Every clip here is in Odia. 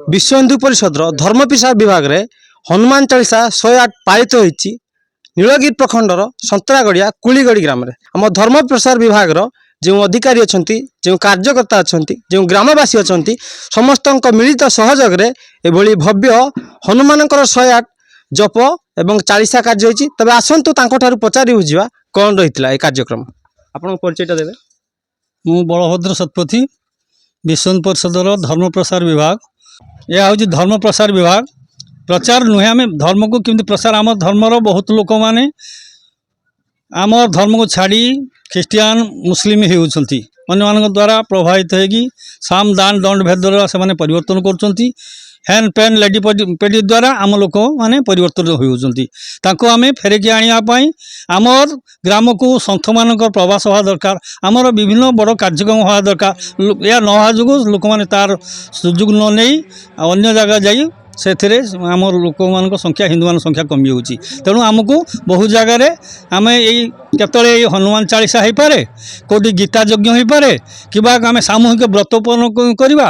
विश्व हिंदू परिषद धर्म प्रसार विभाग रे हनुमान चालीसा 108 पालित होईची नीलगिरी प्रखंडर संतरागड़िया कुलीगड़ी ग्राम रे आम धर्म प्रसार विभाग जो अधिकारी अच्छा जो कार्यकर्ता अच्छा जो ग्रामवासी अच्छा समस्त मिलित सहयोग रे एभली भव्य हनुमान 108 जप एवं चालीसा कार्य होईची। तबे आसंतु तांको ठारू पचारि बुझिबा कोन रहितला ए कार्यक्रम आपन परिचयटा देबे। मु बलभद्र सतपथी विश्व हिंदू परिषद धर्म प्रसार विभाग। यह हूँ धर्म प्रसार विभाग प्रचार नुहे आम धर्म को किमती प्रसार आम धर्मर बहुत लोक मैंने आम धर्म को छाड़ी ख्रीस्टियान मुस्लिम होती अन्य द्वारा प्रभावित होगी साम दान दंड भेद द्वारा से परिवर्तन कर हैंड पेन लेडी पेडी द्वारा आम लोक मैंने परिवर्तन होती आम फेरिकी आने आमर ग्राम को सन्थ मान प्रवास हवा दरकार आमर विभिन्न बड़ कार्यक्रम हवा दरकार या नवा जो लोक मैंने तार सुजोग न नहीं अन्य जगह जाई से आम लोक मान संख्या हिंदू मान संख्या कमी होची तेणु आमको बहु जगार आम यही केतले हनुमान चालीसा हो पारे कौटी गीता यज्ञ हो पारे कि आम सामूहिक व्रतोपन करवा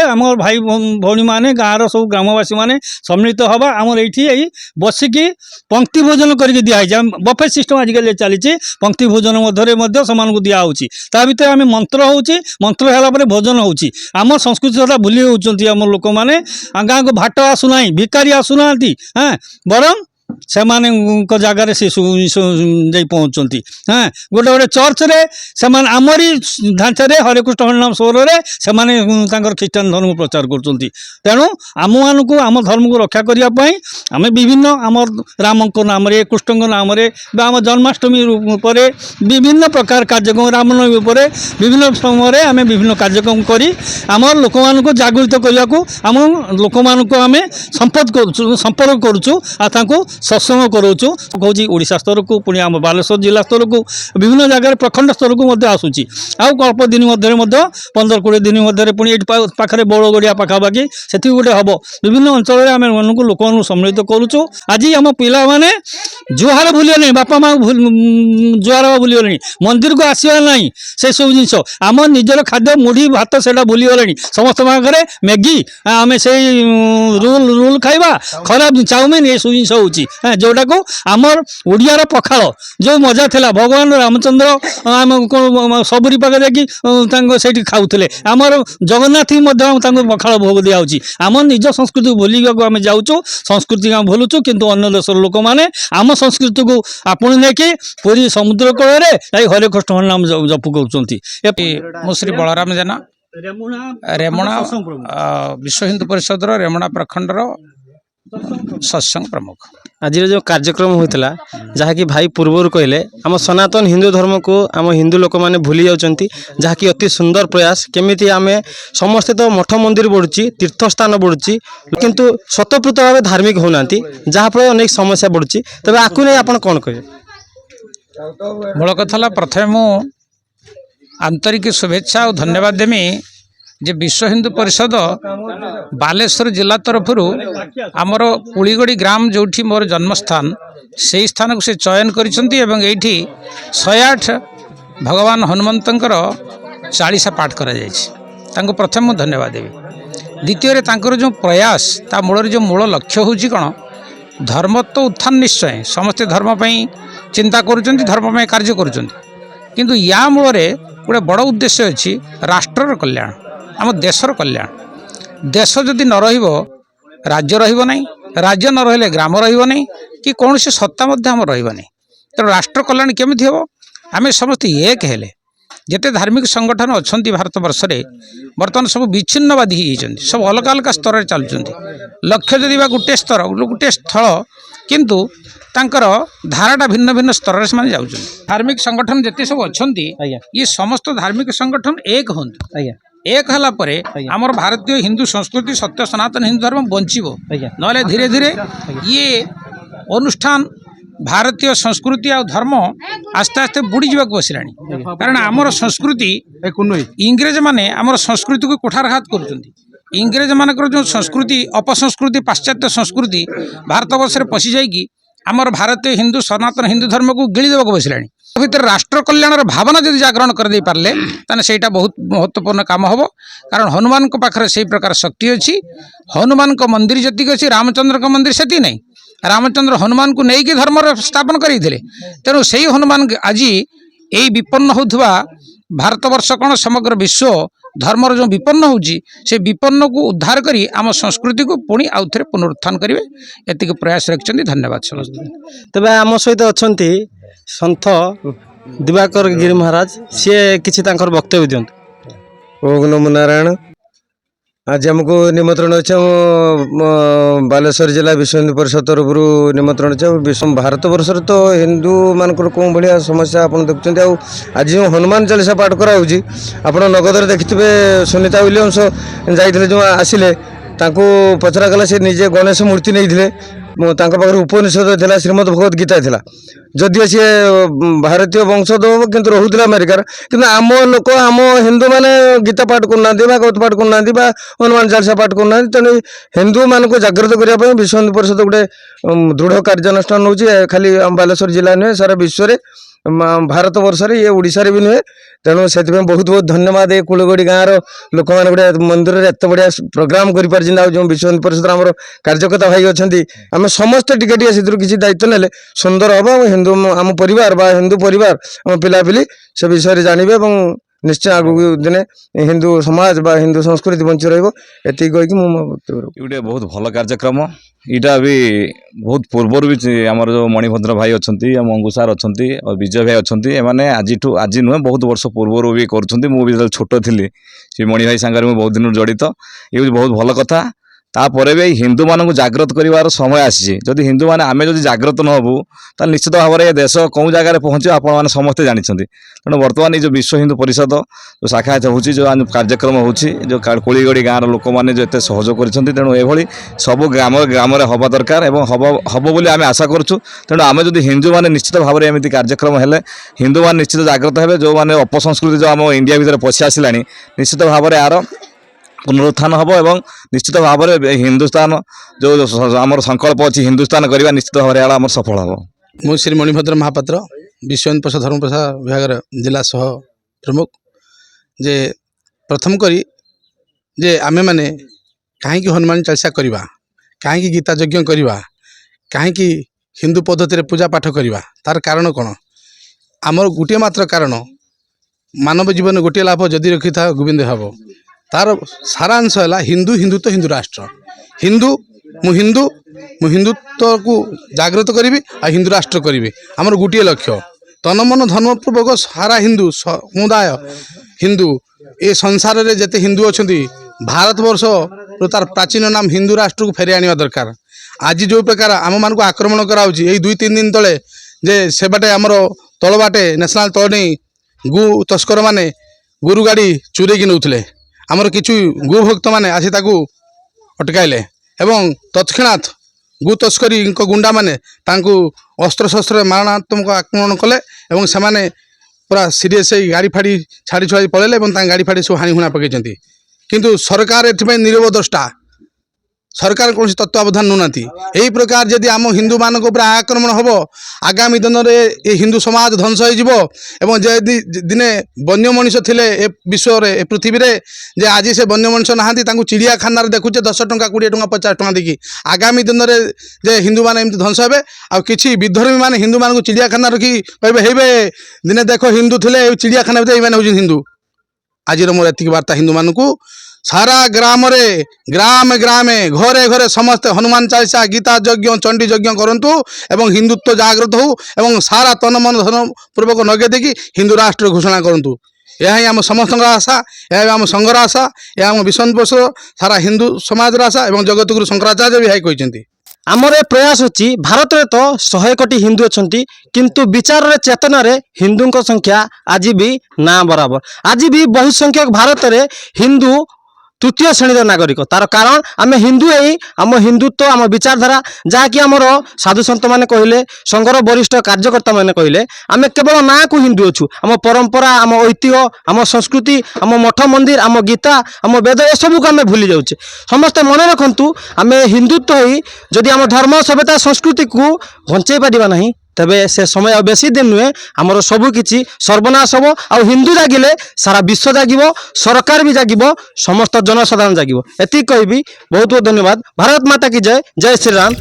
आम भाई भौणी मैंने गाँव सब ग्रामवासी मैंने सम्मिलित हवा आमर ये बसिकी पंक्ति भोजन करके दिखाई बफे सिस्टम आजिकल चली पंक्ति भोजन मध्य सामान को दिखाई ता भर आम मंत्र होची मंत्र है भोजन होची आम संस्कृति सदा भूली होती आम लोक मैंने गाँव को भाट आसुना भिकारी आसुना हाँ बरं से जगार से जा पहुँचती हाँ गोटे गोटे चर्च रे से आमरी ढांचा हरे कृष्ण हरिनाम स्वर से ख्रीस्टान धर्म प्रचार कर तेणु आम मान को आम धर्म को रक्षा करने आम विभिन्न आम राम नाम कृष्ण नाम आम जन्माष्टमी पर विभिन्न प्रकार कार्यक्रम रामनवमी पर विभिन्न समय आम विभिन्न कार्यक्रम कर आम लोक मान जागृत करने को आम लोक मान आम संपर्क करुचु सत्संग करोचु कौच ओडिशा स्तर को पुणी आम बालेश्वर जिला स्तर को विभिन्न जगह प्रखंड स्तर को आसूची अल्प दिन मध्य 15-20 दिन मध्य पुणी ये पाखे बड़गड़िया पाखापाखि से गोटे हम विभिन्न अंचल आम मानक लोक सम्मिलित करुचु। आज आम पिला माने जुहार भूलिए बापा माँ जुहार भूलिगले मंदिर को आसवा ना से सब जिन आम निजर खाद्य मुढ़ी भात से भूलिगले समस्त पाखे मैगी आम से रोल खाइबा खराब चाउमिन ये सब जिन होची जोटा को आमर ओडियार पखाल जो मजा थिला भगवान रामचंद्र आम सबुरी पाखे देखिए खाऊले आमर जगन्नाथ पखाल भोग दिखाई आम निज संस्कृति भूल आम जाऊँ संस्कृति आम भूलुचु किंतु अन्य देशर लोक मैंने आम संस्कृति को आपणी नहीं पूरी समुद्र कूल हरे कृष्ण नाम जप कर श्री बलराम जेना रेमुणा विश्व हिंदू परिषद रेमुणा प्रखंडर सत्संग प्रमुख। आज जो कार्यक्रम होता जहाँकि भाई पूर्वर कहले आम सनातन हिंदू धर्म को आम हिंदू लोक मैंने भूली जाती जहाँकि अति सुंदर प्रयास केमिति आम समस्ते तो मठ मंदिर बढ़ुची तीर्थस्थान बढ़ुची किंतु स्वतःपूत भाव धार्मिक होना जहाँफल अनेक समस्या बढ़ुची तबे आकु नहीं आपन कौन कहे मूल कथा प्रथम मु आंतरिक शुभेच्छा और धन्यवाद देमी जे विश्व हिंदू परिषद बालेश्वर जिला तरफ आमर कुलीगड़ी ग्राम जो मोर जन्मस्थान से स्थान को से चयन करिसेंती एवं एठी 108 भगवान हनुमंतर चालीसा पाठ करा जायछि तांको प्रथम मु धन्यवाद देवी। द्वितीय तांकर जो प्रयास ता मूल जो मूल लक्ष्य होची कौन धर्म तो उत्थान निश्चय समस्ते धर्म पई चिंता करुचंती धर्म पई कार्य करुचंती किंतु या मूल गोटे बड़ उद्देश्य अच्छी राष्ट्रर कल्याण आम देशर कल्याण देश जदि न रहिबो राज्य रहिबो नहीं राज्य न रहिले ग्राम रहिबो नहीं कि कौन से सत्ता मध्य आम रहिबो नहीं तेणु राष्ट्र कल्याण केमिति हेबो आम समस्त एक हेले जेते धार्मिक संगठन अच्छी भारत वर्ष में बर्तमान सब विच्छिन्नवादी होती सब अलग अलग स्तर चलुँच लक्ष्य जदि गोटे स्तर गोटे स्थल किंतु तांकर धाराटा भिन्न भिन्न स्तर से जाऊँ धार्मिक संगठन जिते सब अच्छा ये समस्त धार्मिक संगठन एक हूँ एक हला परे आमर भारतीय हिंदू संस्कृति सत्य सनातन हिंदू धर्म बंचिबो नले धीरे धीरे ये अनुष्ठान भारतीय संस्कृति और धर्म आस्ते आस्ते बुड़ी जावाक बसिलानी कारण आमर संस्कृति इंग्रेज माने आमर संस्कृति को कुठारघात करुचंती इंग्रेज मानकर जो संस्कृति अपसंस्कृति पाश्चात्य संस्कृति भारत वर्ष में पशि जाइकी आमर भारतीय हिंदू सनातन हिंदू धर्म को गिली देवाक बसिलानी ভিତରେ ରାଷ୍ଟ୍ର କଲ୍ୟାଣର ଭାବନା ଯଦି ଜାଗରଣ କରିଦେଇ ପାରିଲେ ତାହେଲେ ସେଇଟା ବହୁତ ମହତ୍ୱପୂର୍ଣ୍ଣ କାମ ହେବ। କାରଣ ହନୁମାନଙ୍କ ପାଖରେ ସେଇ ପ୍ରକାର ଶକ୍ତି ଅଛି। ହନୁମାନଙ୍କ ମନ୍ଦିର ଯେତିକି ଅଛି ରାମଚନ୍ଦ୍ରଙ୍କ ମନ୍ଦିର ସେତିକି ନାହିଁ। ରାମଚନ୍ଦ୍ର ହନୁମାନଙ୍କୁ ନେଇକି ଧର୍ମର ସ୍ଥାପନ କରିଥିଲେ। ତେଣୁ ସେଇ ହନୁମାନ ଆଜି ଏଇ ବିପନ୍ନ ହେଉଥିବା ଭାରତବର୍ଷ କ'ଣ ସମଗ୍ର ବିଶ୍ୱ ଧର୍ମର ଯେଉଁ ବିପନ୍ନ ହେଉଛି ସେ ବିପନ୍ନକୁ ଉଦ୍ଧାର କରି ଆମ ସଂସ୍କୃତିକୁ ପୁଣି ଆଉ ଥରେ ପୁନରୁତ୍ଥାନ କରିବେ, ଏତିକି ପ୍ରୟାସ ରଖିଛନ୍ତି। ଧନ୍ୟବାଦ ସମସ୍ତେ। ତେବେ ଆମ ସହିତ ଅଛନ୍ତି ସନ୍ଥ ଦିବାକର ଗିରି ମହାରାଜ, ସିଏ କିଛି ତାଙ୍କର ବକ୍ତବ୍ୟ ଦିଅନ୍ତୁ। ଓଁ ନମୋ ନାରାୟଣ। ଆଜି ଆମକୁ ନିମନ୍ତ୍ରଣ ଅଛି ଆମ ବାଲେଶ୍ୱର ଜିଲ୍ଲା ବିଶ୍ୱ ହିନ୍ଦୁ ପରିଷଦ ତରଫରୁ ନିମନ୍ତ୍ରଣ ଅଛି। ଆଉ ବିଶ୍ୱ ଭାରତବର୍ଷରେ ତ ହିନ୍ଦୁମାନଙ୍କର କେଉଁ ଭଳିଆ ସମସ୍ୟା ଆପଣ ଦେଖୁଛନ୍ତି। ଆଉ ଆଜି ଯେଉଁ ହନୁମାନ ଚାଳିଶା ପାଠ କରାହେଉଛି ଆପଣ ନଗଦରେ ଦେଖିଥିବେ। ସୁନିତା ୱିଲିୟମ୍ସ ଯାଇଥିଲେ, ଯେଉଁ ଆସିଲେ ତାଙ୍କୁ ପଚରାଗଲା, ସେ ନିଜେ ଗଣେଶ ମୂର୍ତ୍ତି ନେଇଥିଲେ। ତାଙ୍କ ପାଖରେ ଉପନିଷଦ ଥିଲା, ଶ୍ରୀମଦ୍ ଭଗବତ ଗୀତା ଥିଲା। ଯଦିଓ ସିଏ ଭାରତୀୟ ବଂଶୋଦ୍ଭବ କିନ୍ତୁ ରହୁଥିଲା ଆମେରିକାର, କିନ୍ତୁ ଆମ ଲୋକ ଆମ ହିନ୍ଦୁମାନେ ଗୀତା ପାଠ କରୁନାହାନ୍ତି, ଭାଗବତ ପାଠ କରୁନାହାନ୍ତି ବା ହନୁମାନ ଚାଳିଶା ପାଠ କରୁନାହାନ୍ତି। ତେଣୁ ହିନ୍ଦୁମାନଙ୍କୁ ଜାଗ୍ରତ କରିବା ପାଇଁ ବିଶ୍ୱ ହିନ୍ଦୁ ପରିଷଦ ଗୋଟେ ଦୃଢ଼ କାର୍ଯ୍ୟାନୁଷ୍ଠାନ ନେଉଛି। ଖାଲି ଆମ ବାଲେଶ୍ୱର ଜିଲ୍ଲା ନୁହେଁ, ସାରା ବିଶ୍ୱରେ, ଭାରତ ବର୍ଷରେ, ଇଏ ଓଡ଼ିଶାରେ ବି ନୁହେଁ। ତେଣୁ ସେଥିପାଇଁ ବହୁତ ବହୁତ ଧନ୍ୟବାଦ। ଏ କୁଳଗଡ଼ି ଗାଁର ଲୋକମାନେ ଗୋଟେ ମନ୍ଦିରରେ ଏତେ ବଢ଼ିଆ ପ୍ରୋଗ୍ରାମ କରିପାରିଛନ୍ତି। ଆଉ ଯେଉଁ ବିଶ୍ୱ ହିନ୍ଦୁ ପରିଷଦର ଆମର କାର୍ଯ୍ୟକର୍ତ୍ତା ଭାଇ ଅଛନ୍ତି, ଆମେ ସମସ୍ତେ ଟିକେ ଟିକେ ସେଥିରୁ କିଛି ଦାୟିତ୍ୱ ନେଲେ ସୁନ୍ଦର ହେବ। ଆଉ ହିନ୍ଦୁ ଆମ ପରିବାର ବା ହିନ୍ଦୁ ପରିବାର ଆମ ପିଲାପିଲି ସେ ବିଷୟରେ ଜାଣିବେ ଏବଂ ନିଶ୍ଚୟ ଆଗକୁ ଦିନେ ହିନ୍ଦୁ ସମାଜ ବା ହିନ୍ଦୁ ସଂସ୍କୃତି ବଞ୍ଚି ରହିବ। ଏତିକି କହିକି ମୁଁ ମୋ ବକ୍ତବ୍ୟ ଗୋଟେ ବହୁତ ଭଲ କାର୍ଯ୍ୟକ୍ରମ। ଏଇଟା ବି ବହୁତ ପୂର୍ବରୁ ବି ଆମର ଯେଉଁ ମଣିଭଦ୍ର ଭାଇ ଅଛନ୍ତି, ଆମ ମଙ୍ଗୁ ସାର୍ ଅଛନ୍ତି, ଆଉ ବିଜୟ ଭାଇ ଅଛନ୍ତି, ଏମାନେ ଆଜି ନୁହେଁ ବହୁତ ବର୍ଷ ପୂର୍ବରୁ ବି କରୁଛନ୍ତି। ମୁଁ ବି ଯେତେବେଳେ ଛୋଟ ଥିଲି ସେ ମଣି ଭାଇ ସାଙ୍ଗରେ ମୁଁ ବହୁତ ଦିନରୁ ଜଡ଼ିତ। ଏ ହେଉଛି ବହୁତ ଭଲ କଥା। ତାପରେ ବି ହିନ୍ଦୁମାନଙ୍କୁ ଜାଗ୍ରତ କରିବାର ସମୟ ଆସିଛି। ଯଦି ହିନ୍ଦୁମାନେ ଆମେ ଯଦି ଜାଗ୍ରତ ନ ହେବୁ ତାହେଲେ ନିଶ୍ଚିତ ଭାବରେ ଏ ଦେଶ କେଉଁ ଜାଗାରେ ପହଞ୍ଚିବ ଆପଣମାନେ ସମସ୍ତେ ଜାଣିଛନ୍ତି। ତେଣୁ ବର୍ତ୍ତମାନ ଏଇ ଯେଉଁ ବିଶ୍ୱ ହିନ୍ଦୁ ପରିଷଦ ଯେଉଁ ଶାଖା ହେଉଛି, ଯେଉଁ କାର୍ଯ୍ୟକ୍ରମ ହେଉଛି, ଯେଉଁ କୁଳିଗଡ଼ି ଗାଁର ଲୋକମାନେ ଯେଉଁ ଏତେ ସହଯୋଗ କରିଛନ୍ତି, ତେଣୁ ଏଭଳି ସବୁ ଗ୍ରାମରେ ହେବା ଦରକାର ଏବଂ ହେବ ବୋଲି ଆମେ ଆଶା କରୁଛୁ। ତେଣୁ ଆମେ ଯଦି ହିନ୍ଦୁମାନେ ନିଶ୍ଚିତ ଭାବରେ ଏମିତି କାର୍ଯ୍ୟକ୍ରମ ହେଲେ ହିନ୍ଦୁମାନେ ନିଶ୍ଚିତ ଜାଗ୍ରତ ହେବେ। ଯେଉଁମାନେ ଅପସଂସ୍କୃତି ଯେଉଁ ଆମ ଇଣ୍ଡିଆ ଭିତରେ ପଶି ଆସିଲାଣି, ନିଶ୍ଚିତ ଭାବରେ ଏହାର ପୁନରୁତ୍ଥାନ ହେବ ଏବଂ ନିଶ୍ଚିତ ଭାବରେ ହିନ୍ଦୁସ୍ତାନ ଯେଉଁ ଆମର ସଂକଳ୍ପ ଅଛି ହିନ୍ଦୁସ୍ତାନ କରିବା, ନିଶ୍ଚିତ ଭାବରେ ଏହାର ଆମର ସଫଳ ହେବ। ମୁଁ ଶ୍ରୀ ମଣିଭଦ୍ର ମହାପାତ୍ର, ବିଶ୍ୱ ହିନ୍ଦୁ ପରିଷଦ ଧର୍ମ ପ୍ରସାର ବିଭାଗର ଜିଲ୍ଲା ସହ ପ୍ରମୁଖ। ଯେ ପ୍ରଥମ କରି ଯେ ଆମେମାନେ କାହିଁକି ହନୁମାନ ଚାଳିଶା କରିବା, କାହିଁକି ଗୀତା ଯଜ୍ଞ କରିବା, କାହିଁକି ହିନ୍ଦୁ ପଦ୍ଧତିରେ ପୂଜା ପାଠ କରିବା, ତାର କାରଣ କ'ଣ? ଆମର ଗୋଟିଏ ମାତ୍ର କାରଣ, ମାନବ ଜୀବନ ଗୋଟିଏ ଲାଭ ଯଦି ରଖିଥାଅ ଗୋବିନ୍ଦ ହେବ। ତାର ସାରାଂଶ ହେଲା ହିନ୍ଦୁ, ହିନ୍ଦୁତ୍ୱ, ହିନ୍ଦୁ ରାଷ୍ଟ୍ର। ମୁଁ ହିନ୍ଦୁତ୍ୱକୁ ଜାଗ୍ରତ କରିବି ଆଉ ହିନ୍ଦୁ ରାଷ୍ଟ୍ର କରିବି। ଆମର ଗୋଟିଏ ଲକ୍ଷ୍ୟ, ତନମନ ଧର୍ମପୂର୍ବକ ସାରା ହିନ୍ଦୁ ସମୁଦାୟ ହିନ୍ଦୁ ଏ ସଂସାରରେ ଯେତେ ହିନ୍ଦୁ ଅଛନ୍ତି, ଭାରତବର୍ଷରୁ ତାର ପ୍ରାଚୀନ ନାମ ହିନ୍ଦୁ ରାଷ୍ଟ୍ରକୁ ଫେରି ଆଣିବା ଦରକାର। ଆଜି ଯେଉଁ ପ୍ରକାର ଆମମାନଙ୍କୁ ଆକ୍ରମଣ କରାହେଉଛି, ଏଇ 2-3 ଦିନ ତଳେ ଯେ ସେବାଟେ ଆମର ତଳବାଟେ ନ୍ୟାସନାଲ୍ ତଳ ନେଇ ଗୁ ତସ୍କରମାନେ ଗୋରୁ ଗାଡ଼ି ଚୁରେଇକି ନେଉଥିଲେ। ଆମର କିଛି ଗୋଭକ୍ତମାନେ ଆସି ତାକୁ ଅଟକାଇଲେ ଏବଂ ତତ୍କ୍ଷଣାତ୍ ଗୁ ତସ୍କରୀଙ୍କ ଗୁଣ୍ଡାମାନେ ତାଙ୍କୁ ଅସ୍ତ୍ରଶସ୍ତ୍ରରେ ମାରଣାତ୍ମକ ଆକ୍ରମଣ କଲେ ଏବଂ ସେମାନେ ପୁରା ସିରିୟସ୍ ହେଇ ଗାଡ଼ି ଫାଡ଼ି ଛାଡ଼ି ଛୁଆଡ଼ି ପଳେଇଲେ ଏବଂ ତାଙ୍କ ଗାଡ଼ି ଫାଡ଼ି ସବୁ ହାଣିହୁଣା ପକାଇଛନ୍ତି। କିନ୍ତୁ ସରକାର ଏଥିପାଇଁ ନିରବ ଦ୍ରଷ୍ଟା, ସରକାର କୌଣସି ତତ୍ତ୍ୱାବଧାନ ନେଉନାହାନ୍ତି। ଏହି ପ୍ରକାର ଯଦି ଆମ ହିନ୍ଦୁମାନଙ୍କ ଉପରେ ଆକ୍ରମଣ ହେବ, ଆଗାମୀ ଦିନରେ ଏ ହିନ୍ଦୁ ସମାଜ ଧ୍ୱଂସ ହୋଇଯିବ। ଏବଂ ଯଦି ଦିନେ ବନ୍ୟ ମଣିଷ ଥିଲେ ଏ ବିଶ୍ୱରେ, ଏ ପୃଥିବୀରେ, ଯେ ଆଜି ସେ ବନ୍ୟ ମଣିଷ ନାହାନ୍ତି, ତାଙ୍କୁ ଚିଡ଼ିଆଖାନାରେ ଦେଖୁଛେ 10 ଟଙ୍କା, 20 ଟଙ୍କା, 50 ଟଙ୍କା ଦେଇକି। ଆଗାମୀ ଦିନରେ ଯେ ହିନ୍ଦୁମାନେ ଏମିତି ଧ୍ୱଂସ ହେବେ, ଆଉ କିଛି ବିଧର୍ମୀମାନେ ହିନ୍ଦୁମାନଙ୍କୁ ଚିଡ଼ିଆଖାନା ରଖି କହିବେ ହେଇବେ ଦିନେ ଦେଖ ହିନ୍ଦୁ ଥିଲେ ଚିଡ଼ିଆଖାନା ଭିତରେ ଏଇମାନେ ହେଉଛନ୍ତି ହିନ୍ଦୁ। ଆଜିର ମୋର ଏତିକି ବାର୍ତ୍ତା ହିନ୍ଦୁମାନଙ୍କୁ, ସାରା ଗ୍ରାମରେ, ଗ୍ରାମେ ଘରେ ଘରେ ସମସ୍ତେ ହନୁମାନ ଚାଳିଶା, ଗୀତା ଯଜ୍ଞ, ଚଣ୍ଡୀ ଯଜ୍ଞ କରନ୍ତୁ ଏବଂ ହିନ୍ଦୁତ୍ୱ ଜାଗ୍ରତ ହେଉ ଏବଂ ସାରା ତନମନ ଧନ ପୂର୍ବକ ନଗେଇ ଦେଇକି ହିନ୍ଦୁ ରାଷ୍ଟ୍ର ଘୋଷଣା କରନ୍ତୁ। ଏହା ହିଁ ଆମ ସମସ୍ତଙ୍କର ଆଶା, ଏହା ଆମ ସଂଘର ଆଶା, ଏହା ଆମ ବିଶ୍ୱ ହିନ୍ଦୁ ପରିଷଦ ସାରା ହିନ୍ଦୁ ସମାଜର ଆଶା ଏବଂ ଜଗତଗୁରୁ ଶଙ୍କରାଚାର୍ଯ୍ୟ ବି ଏହା କହିଛନ୍ତି। ଆମର ଏ ପ୍ରୟାସ ଅଛି, ଭାରତରେ ତ 100 କୋଟି ହିନ୍ଦୁ ଅଛନ୍ତି, କିନ୍ତୁ ବିଚାରରେ ଚେତନାରେ ହିନ୍ଦୁଙ୍କ ସଂଖ୍ୟା ଆଜି ବି ନା ବରାବର। ଆଜି ବି ବହୁ ସଂଖ୍ୟକ ଭାରତରେ ହିନ୍ଦୁ ତୃତୀୟ ଶ୍ରେଣୀର ନାଗରିକ। ତାର କାରଣ ଆମେ ହିନ୍ଦୁ ହେଇ ଆମ ହିନ୍ଦୁତ୍ୱ, ଆମ ବିଚାରଧାରା, ଯାହାକି ଆମର ସାଧୁସନ୍ତମାନେ କହିଲେ, ସଂଘର ବରିଷ୍ଠ କାର୍ଯ୍ୟକର୍ତ୍ତାମାନେ କହିଲେ, ଆମେ କେବଳ ନାଁକୁ ହିନ୍ଦୁ ଅଛୁ। ଆମ ପରମ୍ପରା, ଆମ ଐତିହ୍ୟ, ଆମ ସଂସ୍କୃତି, ଆମ ମଠ ମନ୍ଦିର, ଆମ ଗୀତା, ଆମ ବେଦ, ଏସବୁକୁ ଆମେ ଭୁଲି ଯାଉଛେ। ସମସ୍ତେ ମନେ ରଖନ୍ତୁ, ଆମେ ହିନ୍ଦୁତ୍ୱ ହେଇ ଯଦି ଆମ ଧର୍ମ, ସଭ୍ୟତା, ସଂସ୍କୃତିକୁ ବଞ୍ଚାଇ ପାରିବା ନାହିଁ, तेबे से समय आ बेसी दिन नुहे आमर सबु किछि सर्वनाश हबो आ हिंदू जागिले सारा विश्व जागिबो सरकार भी जागिबो समस्त जनसाधारण जागिबो एति कहबी बहुत बहुत धन्यवाद भारत माता की जय जय श्री राम।